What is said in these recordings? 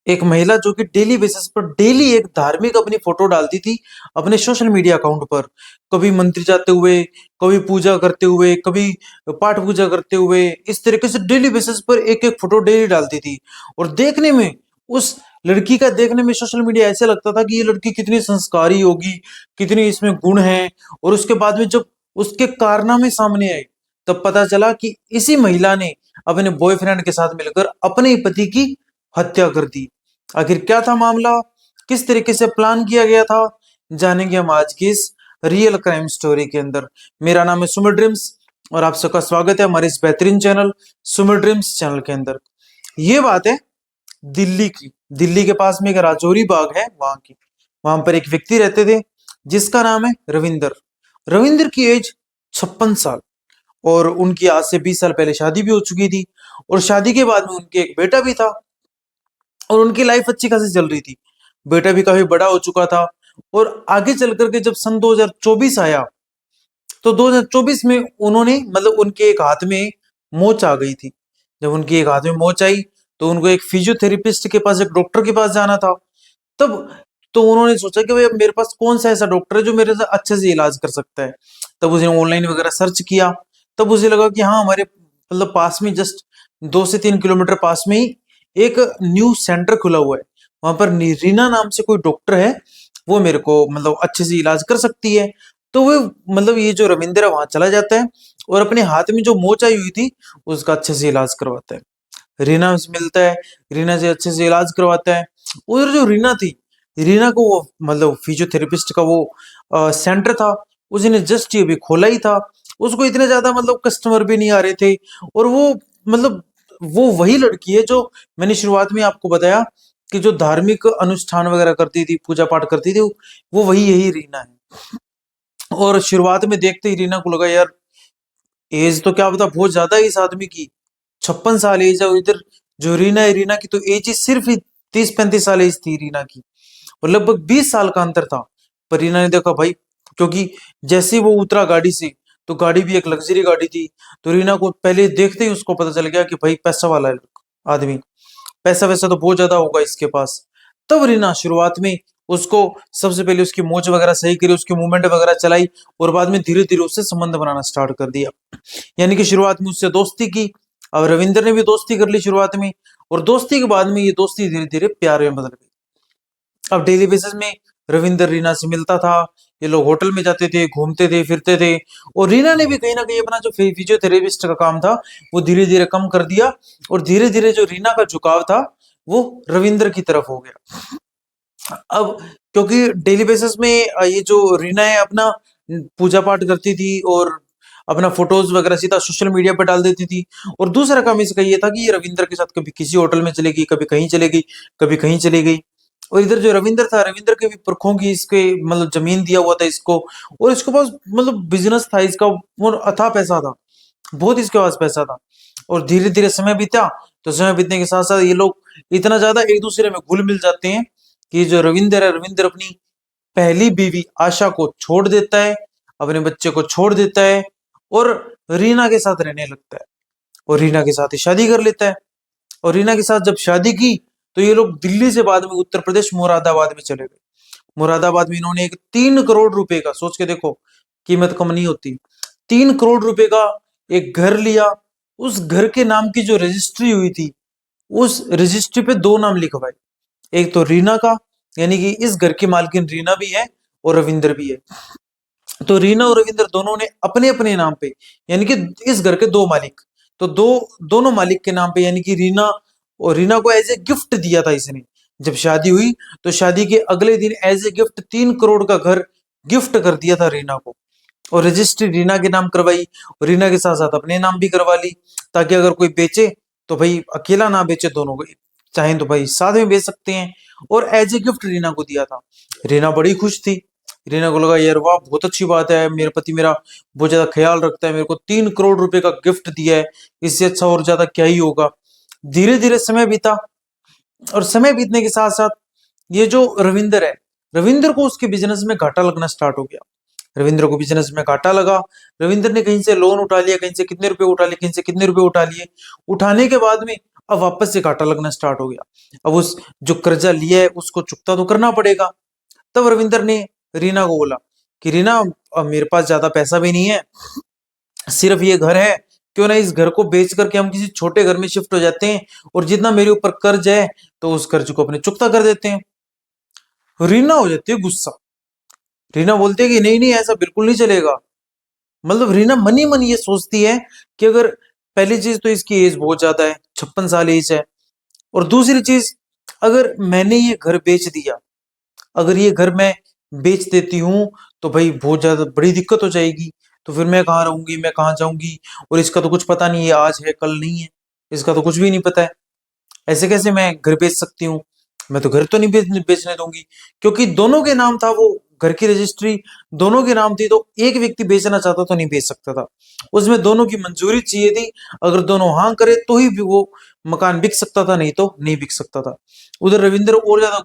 एक महिला जो कि डेली बेसिस पर डेली एक धार्मिक अपनी फोटो डालती थी अपने सोशल मीडिया अकाउंट पर। कभी मंदिर जाते हुए, कभी पूजा करते हुए, कभी पाठ पूजा करते हुए, इस तरीके से डेली बेसिस पर एक एक फोटो डेली डालती थी। और देखने में उस लड़की का देखने में सोशल मीडिया ऐसे लगता था कि ये लड़की कितनी संस्कारी होगी, कितनी इसमें गुण है। और उसके बाद में जब उसके कारनामे सामने आए, तब पता चला कि इसी महिला ने अपने बॉयफ्रेंड के साथ मिलकर अपने ही पति की हत्या कर दी। आखिर क्या था मामला, किस तरीके से प्लान किया गया था, जानेंगे हम आज की इस रियल क्राइम स्टोरी के अंदर। मेरा नाम है सुमित ड्रीम्स और आप सबका स्वागत है हमारे इस बेहतरीन चैनल सुमित ड्रीम्स चैनल के अंदर। ये बात है दिल्ली की। दिल्ली के पास में एक राजौरी बाग है वहां की। वहां पर एक व्यक्ति रहते थे जिसका नाम है रविंदर। रविंदर की एज 56 साल और उनकी आज से 20 साल पहले शादी भी हो चुकी थी। और शादी के बाद में उनके एक बेटा भी था और उनकी लाइफ अच्छी खासी चल रही थी। बेटा भी काफी बड़ा हो चुका था। और आगे चल करके जब सन 2024 आया, तो 2024 में उन्होंने मतलब उनके एक हाथ में मोच आ गई थी। जब उनकी एक हाथ में मोच आई, तो उनको एक फिजियोथेरेपिस्ट के पास, एक डॉक्टर के पास जाना था। तब तो उन्होंने सोचा कि भाई अब मेरे पास कौन सा ऐसा डॉक्टर है जो मेरे से अच्छे से इलाज कर सकता है। तब उसने ऑनलाइन वगैरह सर्च किया। तब उसे लगा कि हाँ, हमारे मतलब पास में जस्ट 2 से 3 किलोमीटर पास में ही एक न्यू सेंटर खुला हुआ है। वहां पर रीना नाम से कोई डॉक्टर है, वो मेरे को मतलब अच्छे से इलाज कर सकती है। तो वो मतलब ये जो रविंद्र है वहां चला जाता है और अपने हाथ में जो मोच आई हुई थी उसका अच्छे से इलाज करवाता है। रीना से मिलता है, रीना से अच्छे से इलाज करवाता है। उधर जो रीना थी, रीना को वो मतलब फिजियोथेरेपिस्ट का वो सेंटर था, उसने जस्ट ये भी खोला ही था। उसको इतने ज्यादा मतलब कस्टमर भी नहीं आ रहे थे। और वो मतलब वो वही लड़की है जो मैंने शुरुआत में आपको बताया कि जो धार्मिक अनुष्ठान वगैरह करती थी, पूजा पाठ करती थी, वो वही यही रीना है। और शुरुआत में देखते ही रीना को लगा यार, एज तो क्या पता बहुत ज्यादा है इस आदमी की। 56 साल एज है। और इधर जो रीना है, रीना की तो एज ही सिर्फ ही 30-35 साल एज थी रीना की। और लगभग 20 साल का अंतर था। पर रीना ने देखा भाई, क्योंकि जैसे ही वो उतरा गाड़ी से, तो गाड़ी भी एक लग्जरी गाड़ी थी। तो रीना को पहले देखते ही उसको पता चल गया कि भाई पैसा वाला है आदमी, पैसा वैसा तो बहुत ज्यादा होगा इसके पास। तब रीना शुरुआत में उसको सबसे पहले उसकी मोच वगैरह सही करी, उसकी मूवमेंट वगैरह चलाई और बाद में धीरे धीरे उससे संबंध बनाना स्टार्ट कर दिया। यानी कि शुरुआत में उससे दोस्ती की। अब रविंद्र ने भी दोस्ती कर ली शुरुआत में। और दोस्ती के बाद में ये दोस्ती धीरे धीरे प्यार में बदल गई। अब डेली बेसिस में रविंद्र रीना से मिलता था। ये लोग होटल में जाते थे, घूमते थे, फिरते थे। और रीना ने भी कहीं ना कहीं अपना जो फिजियोथेरेपिस्ट का काम था वो धीरे धीरे कम कर दिया। और धीरे धीरे जो रीना का झुकाव था वो रविंद्र की तरफ हो गया। अब क्योंकि डेली बेसिस में ये जो रीना है अपना पूजा पाठ करती थी और अपना फोटोज वगैरह सीधा सोशल मीडिया पर डाल देती थी। और दूसरा काम इसका ये था कि ये रविंद्र के साथ कभी किसी होटल में चलेगी, कभी कहीं चलेगी, कभी कहीं चली गई। और इधर जो रविंद्र था, रविंद्र के भी पुरखों की इसके मतलब जमीन दिया हुआ था इसको। और इसके पास मतलब बिजनेस था इसका, और अथाह पैसा था, बहुत इसके पास पैसा था। और धीरे धीरे समय बीता, तो समय बीतने के साथ साथ ये लोग इतना ज्यादा एक दूसरे में घुल मिल जाते हैं कि जो रविंद्र है, रविंद्र अपनी पहली बीवी आशा को छोड़ देता है, अपने बच्चे को छोड़ देता है और रीना के साथ रहने लगता है। और रीना के साथ ही शादी कर लेता है। और रीना के साथ जब शादी की, तो ये लोग दिल्ली से बाद में उत्तर प्रदेश मुरादाबाद में चले गए। मुरादाबाद में इन्होंने एक 3 करोड़ रुपए का, सोच के देखो, कीमत कम नहीं होती, 3 करोड़ रुपए का एक घर लिया। उस घर के नाम की जो रजिस्ट्री हुई थी, उस रजिस्ट्री पे 2 नाम लिखवाए। एक तो रीना का, यानी कि इस घर की मालकिन रीना भी है और रविंद्र भी है। तो रीना और रविंद्र दोनों ने अपने अपने नाम पे, यानी कि इस घर के 2 मालिक, तो दोनों मालिक के नाम पे, यानी कि रीना, और रीना को एज ए गिफ्ट दिया था इसने। जब शादी हुई, तो शादी के अगले दिन एज ए गिफ्ट 3 करोड़ का घर गिफ्ट कर दिया था रीना को। और रजिस्ट्री रीना के नाम करवाई, और रीना के साथ साथ अपने नाम भी करवा ली, ताकि अगर कोई बेचे तो भाई अकेला ना बेचे, दोनों को चाहे तो भाई साथ में बेच सकते हैं। और एज ए गिफ्ट रीना को दिया था। रीना बड़ी खुश थी। रीना को लगा यार वाह, बहुत अच्छी बात है, मेरे पति मेरा बहुत ज्यादा ख्याल रखता है, मेरे को 3 करोड़ रुपए का गिफ्ट दिया है, इससे अच्छा और ज्यादा क्या ही होगा। धीरे धीरे समय बीता। और समय बीतने के साथ साथ ये जो रविंद्र है, रविंद्र को उसके बिजनेस में घाटा लगना स्टार्ट हो गया। रविंद्र को बिजनेस में घाटा लगा। रविंद्र ने कहीं से लोन उठा लिया, कहीं से कितने रुपए उठा लिए, कहीं से कितने रुपए उठा लिए। उठाने के बाद में अब वापस से घाटा लगना स्टार्ट हो गया। अब उस जो कर्जा लिया है उसको चुकता तो करना पड़ेगा। तब रविंदर ने रीना को बोला कि रीना, अब मेरे पास ज्यादा पैसा भी नहीं है, सिर्फ ये घर है, क्यों ना इस घर को बेच करके हम किसी छोटे घर में शिफ्ट हो जाते हैं और जितना मेरे ऊपर कर्ज है तो उस कर्ज को अपने चुकता कर देते हैं। रीना हो जाती है गुस्सा। रीना बोलती है कि नहीं नहीं, ऐसा बिल्कुल नहीं चलेगा। मतलब रीना मन ही मन ये सोचती है कि अगर, पहली चीज तो इसकी एज बहुत ज्यादा है, 56 साल एज है, और दूसरी चीज, अगर मैंने ये घर बेच दिया, अगर ये घर मैं बेच देती हूँ तो भाई बहुत ज्यादा बड़ी दिक्कत हो जाएगी। तो फिर मैं कहाँ रहूंगी, मैं कहाँ जाऊंगी, और इसका तो कुछ पता नहीं है, आज है कल नहीं है, इसका तो कुछ भी नहीं पता है। ऐसे कैसे मैं घर बेच सकती हूँ? मैं तो घर तो नहीं बेचने दूंगी, क्योंकि दोनों के नाम था वो, घर की रजिस्ट्री दोनों के नाम थी, तो एक व्यक्ति बेचना चाहता तो नहीं बेच सकता था, उसमें दोनों की मंजूरी चाहिए थी। अगर दोनों हाँ करे तो ही भी वो मकान बिक सकता था, नहीं तो नहीं बिक सकता था। उधर रविंद्र और ज्यादा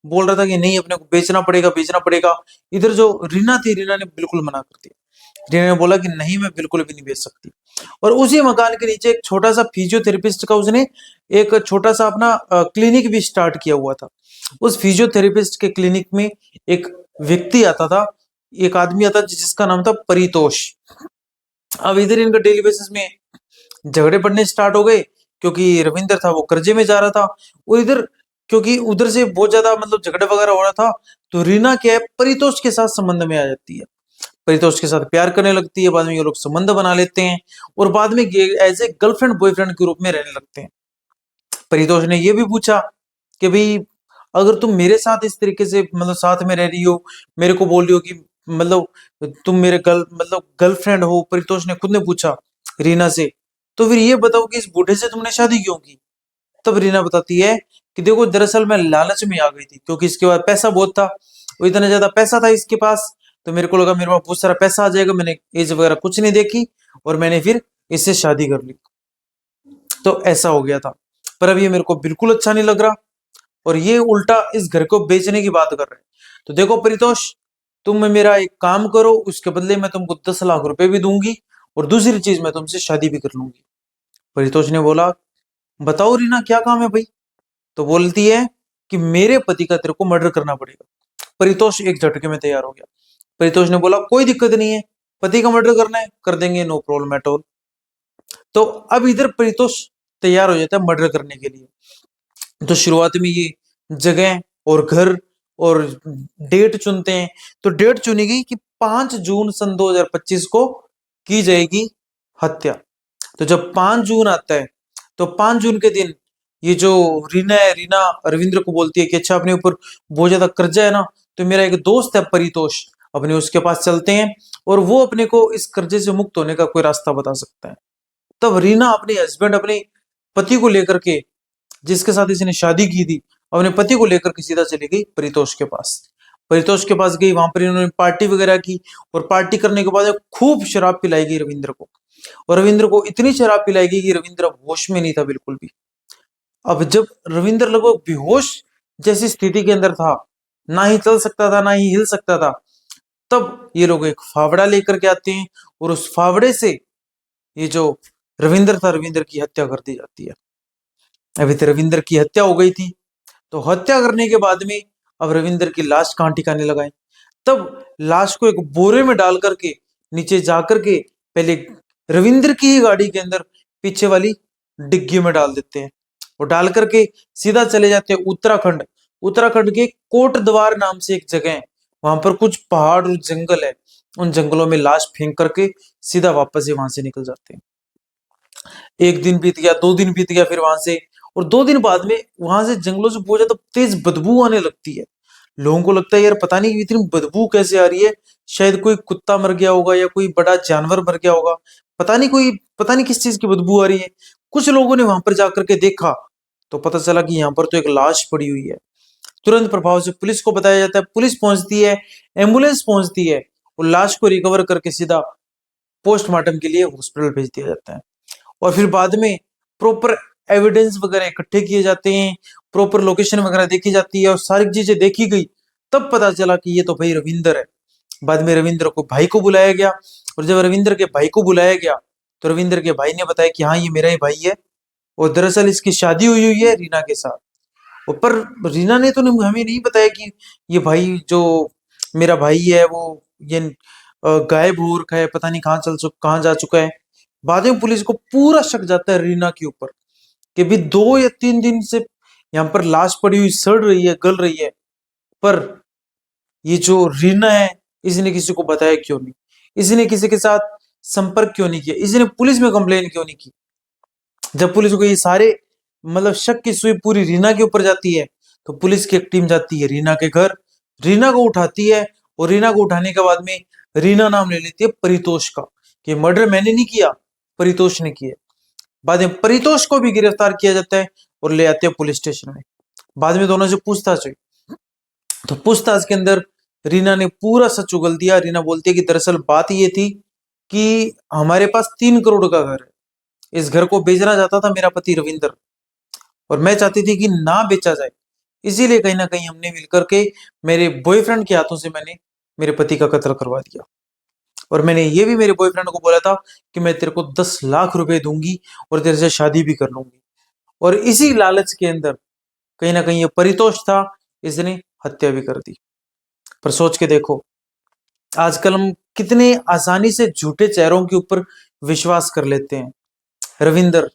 बोल रहा था कि नहीं, अपने को बेचना पड़ेगा, बेचना पड़ेगा। इधर जो रीना थी, रीना ने बिल्कुल मना कर दिया। रीना ने बोला कि नहीं, मैं बिल्कुल भी नहीं बेच सकती। और उसी मकान के नीचे एक छोटा सा फिजियोथेरेपिस्ट का उसने एक छोटा सा अपना क्लिनिक भी स्टार्ट किया हुआ था। उस फिजियोथेरेपिस्ट के क्लिनिक में एक व्यक्ति आता था, एक आदमी आता जिसका नाम था परितोष। अब इधर इनका डेली बेसिस में झगड़े पड़ने स्टार्ट हो गए, क्योंकि रविंद्र था वो कर्जे में जा रहा था, और इधर क्योंकि उधर से बहुत ज्यादा मतलब झगड़े वगैरह हो रहा था, तो रीना क्या है, परितोष के साथ संबंध में आ जाती है। परितोष के साथ प्यार करने लगती है, बाद में ये लोग संबंध बना लेते हैं और बाद में एज ए गर्लफ्रेंड बॉयफ्रेंड के रूप में रहने लगते हैं। परितोष ने ये भी पूछा कि भाई, अगर तुम मेरे साथ इस तरीके से मतलब साथ में रह रही हो, मेरे को बोल रही हो कि मतलब तुम मेरे गर्लफ्रेंड हो, परितोष ने खुद ने पूछा रीना से, तो फिर ये बताओ कि इस बूढ़े से तुमने शादी क्यों की? तब रीना बताती है कि देखो, दरअसल मैं लालच में आ गई थी, क्योंकि इसके पास पैसा बहुत था, वो इतना ज्यादा पैसा था इसके पास, तो मेरे को लगा मेरे पास बहुत सारा पैसा आ जाएगा, मैंने एज वगैरह कुछ नहीं देखी और मैंने फिर इससे शादी कर ली। तो ऐसा हो गया था, पर अब ये मेरे को बिल्कुल अच्छा नहीं लग रहा, और ये उल्टा इस घर को बेचने की बात कर रहे हैं। तो देखो परितोष, तुम मेरा एक काम करो, उसके बदले मैं तुमको 10 लाख रुपए भी दूंगी, और दूसरी चीज मैं तुमसे शादी भी कर लूंगी। परितोष ने बोला, बताओ रीना, क्या काम है भाई? तो बोलती है कि मेरे पति का तेरे को मर्डर करना पड़ेगा। परितोष एक झटके में तैयार हो गया। परितोष ने बोला, कोई दिक्कत नहीं है, पति का मर्डर करना है, कर देंगे, नो प्रॉब्लम एट ऑल। तो अब इधर परितोष तैयार हो जाता है मर्डर करने के लिए। तो शुरुआत में ये जगह और घर और डेट चुनते हैं। तो डेट चुनी गई कि 5 जून सन 2025 को की जाएगी हत्या। तो जब 5 जून आता है, तो 5 जून के दिन ये जो रीना है, रीना रविंद्र को बोलती है कि अच्छा, अपने ऊपर बहुत ज्यादा कर्जा है ना, तो मेरा एक दोस्त है परितोष, अपने उसके पास चलते हैं और वो अपने को इस कर्जे से मुक्त होने का कोई रास्ता बता सकता है। तब रीना अपने हस्बैंड, अपने पति को लेकर के, जिसके साथ इसने शादी की थी, अपने पति को लेकर के सीधा चली गई परितोष के पास। परितोष के पास गई, वहां पर इन्होंने पार्टी वगैरह की, और पार्टी करने के बाद खूब शराब पिलाई गई रविंद्र को, और रविंद्र को इतनी शराब पिलाई गई कि रविंद्र होश में नहीं था बिल्कुल भी। अब जब रविंद्र लगभग बेहोश जैसी स्थिति के अंदर था, ना ही चल सकता था ना ही हिल सकता था, तब ये लोग एक फावड़ा लेकर के आते हैं, और उस फावड़े से ये जो रविंद्र था, रविंद्र की हत्या कर दी जाती है। अभी तो रविंद्र की हत्या हो गई थी, तो हत्या करने के बाद में अब रविंद्र की लाश कहाँ ठिकाने लगाए? तब लाश को एक बोरे में डाल करके नीचे जाकर के पहले रविंद्र की ही गाड़ी के अंदर पीछे वाली डिग्गी में डाल देते हैं, और डाल करके सीधा चले जाते हैं उत्तराखंड। उत्तराखंड के कोट द्वार नाम से एक जगह है, वहां पर कुछ पहाड़ और जंगल है, उन जंगलों में लाश फेंक करके सीधा वापस से वहां से निकल जाते हैं। एक दिन बीत गया, 2 दिन बीत गया, फिर वहां से, और 2 दिन बाद में वहां से जंगलों से बहुत ज्यादा तेज बदबू आने लगती है। लोगों को लगता है यार, पता नहीं इतनी बदबू कैसे आ रही है, शायद कोई कुत्ता मर गया होगा या कोई बड़ा जानवर मर गया होगा, पता नहीं किस चीज की बदबू आ रही है। कुछ लोगों ने वहां पर जाकर के देखा, तो पता चला कि यहाँ पर तो एक लाश पड़ी हुई है। तुरंत प्रभाव से पुलिस को बताया जाता है, पुलिस पहुंचती है, एम्बुलेंस पहुंचती है, और लाश को रिकवर करके सीधा पोस्टमार्टम के लिए हॉस्पिटल भेज दिया जाता है। और फिर बाद में प्रॉपर एविडेंस वगैरह इकट्ठे किए जाते हैं, प्रॉपर लोकेशन वगैरह देखी जाती है, और सारी चीजें देखी गई, तब पता चला कि ये तो भाई रविंद्र है। बाद में रविंद्र को भाई को बुलाया गया, और जब रविंद्र के भाई को बुलाया गया, तो रविंद्र के भाई ने बताया कि हाँ, ये मेरा ही भाई है, और दरअसल इसकी शादी हुई हुई है रीना के साथ। और पर रीना ने तो हमें नहीं बताया कि ये भाई जो मेरा भाई है वो ये गायब हो रखा है, पता नहीं कहाँ जा चुका है। बाद में पुलिस को पूरा शक जाता है रीना के ऊपर कि भी 2 या 3 दिन से यहाँ पर लाश पड़ी हुई सड़ रही है, गल रही है, पर ये जो रीना है इसने किसी को बताया क्यों नहीं, इसने किसी के साथ संपर्क क्यों नहीं किया, इसने पुलिस में कंप्लेन क्यों नहीं की। जब पुलिस को ये सारे मतलब शक की सुई पूरी रीना के ऊपर जाती है, तो पुलिस की एक टीम जाती है रीना के घर, रीना को उठाती है, और रीना को उठाने के बाद में रीना नाम ले लेती है परितोष का कि मर्डर मैंने नहीं किया, परितोष ने किया। बाद में परितोष को भी गिरफ्तार किया जाता है और ले आते हैं पुलिस स्टेशन में। बाद में दोनों से पूछताछ हुई, तो पूछताछ के अंदर रीना ने पूरा सच उगल दिया। रीना बोलती है कि दरअसल बात ये थी कि हमारे पास 3 करोड़ का घर है, इस घर को बेचना चाहता था मेरा पति रविंदर, और मैं चाहती थी कि ना बेचा जाए, इसीलिए कहीं ना कहीं हमने मिलकर के मेरे बॉयफ्रेंड के हाथों से मैंने मेरे पति का कत्ल करवा दिया। और मैंने ये भी मेरे बॉयफ्रेंड को बोला था कि मैं तेरे को 10 लाख रुपए दूंगी और तेरे से शादी भी कर लूंगी, और इसी लालच के अंदर कहीं ना कहीं ये परितोष था, इसने हत्या भी कर दी। पर सोच के देखो, आजकल हम कितने आसानी से झूठे चेहरों के ऊपर विश्वास कर लेते हैं। रविंदर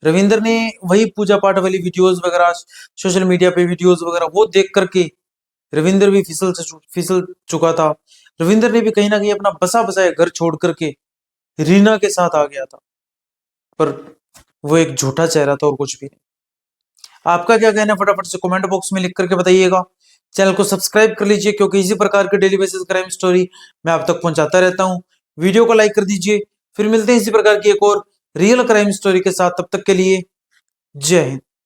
रविंदर ने वही पूजा पाठ वाली वीडियोस वगैरह, सोशल मीडिया पे वीडियोस वगैरह वो देख करके रविंदर भी फिसल चुका था। रविंदर ने भी कहीं ना कहीं अपना बसा बसाया घर छोड़ करके रीना के साथ आ गया था, पर वो एक झूठा चेहरा था और कुछ भी नहीं। आपका क्या कहना है फटाफट से कमेंट बॉक्स में लिख करके बताइएगा। चैनल को सब्सक्राइब कर लीजिए, क्योंकि इसी प्रकार के डेली बेसिस क्राइम स्टोरी मैं आप तक पहुंचाता रहता हूं। वीडियो को लाइक कर दीजिए। फिर मिलते हैं इसी प्रकार की एक और रियल क्राइम स्टोरी के साथ, तब तक के लिए जय हिंद।